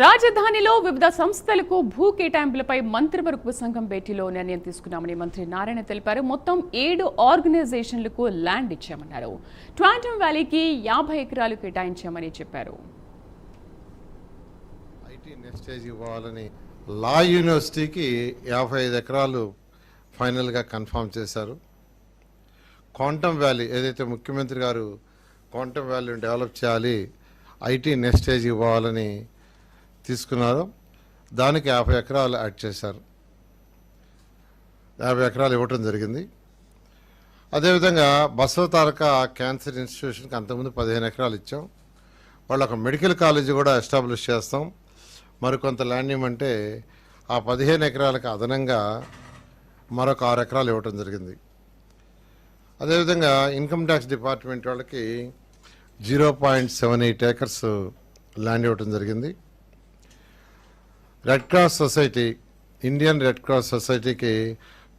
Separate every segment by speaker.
Speaker 1: రాజధానిలో వివిధ సంస్థలకు భూ కేటాయింపులపై మంత్రివర్గ ఉపసంఘం భేటీలో నిర్ణయం తీసుకున్నామని మంత్రి నారాయణ తెలిపారు. మొత్తం 7 ఆర్గనైజేషన్లకు ల్యాండ్ ఇచ్చామన్నారు. ట్వాంటమ్ వ్యాలీకి 50 ఎకరాలు కేటాయించామని చెప్పారు.
Speaker 2: ఐటీ నెస్టేజ్ ఇవ్వాలని లా యూనివర్సిటీకి 55 ఎకరాలు ఫైనల్గా కన్ఫర్మ్ చేశారు. క్వాంటమ్ వ్యాలీ ఏదైతే ముఖ్యమంత్రి గారు క్వాంటమ్ వ్యాలీని డెవలప్ చేయాలి, ఐటీ నెస్టేజ్ ఇవ్వాలని తీసుకున్నారు, దానికి 50 ఎకరాలు యాడ్ చేశారు. 50 ఎకరాలు ఇవ్వటం జరిగింది. అదేవిధంగా బసవతారక క్యాన్సర్ ఇన్స్టిట్యూషన్కి అంతకుముందు 15 ఎకరాలు ఇచ్చాం. వాళ్ళు ఒక మెడికల్ కాలేజీ కూడా ఎస్టాబ్లిష్ చేస్తాం. మరికొంత ల్యాండ్ ఇవ్వమంటే ఆ 15 ఎకరాలకు అదనంగా మరొక 6 ఎకరాలు ఇవ్వటం జరిగింది. అదేవిధంగా ఇన్కమ్ ట్యాక్స్ డిపార్ట్మెంట్ వాళ్ళకి 0.78 ఏకర్స్ ల్యాండ్ ఇవ్వటం జరిగింది. Red cross society, Indian red cross సొసైటీకి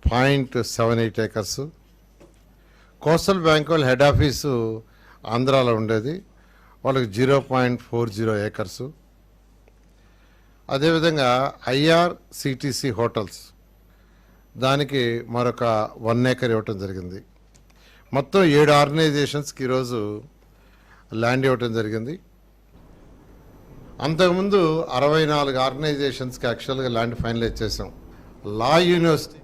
Speaker 2: 0.78 ఏకర్స్. కోస్టల్ బ్యాంక్ వాళ్ళ హెడ్ ఆఫీసు ఆంధ్రాలో ఉండేది, వాళ్ళకి 0.40 ఏకర్స్. అదేవిధంగా IRCTC హోటల్స్, దానికి మరొక 1 ఏకర్ ఇవ్వటం జరిగింది. మొత్తం 7 ఆర్గనైజేషన్స్కి ఈరోజు ల్యాండ్ ఇవ్వటం జరిగింది. అంతకుముందు 64 ఆర్గనైజేషన్స్కి యాక్చువల్గా ల్యాండ్ ఫైనలైజ్ చేసాం. లా యూనివర్సిటీ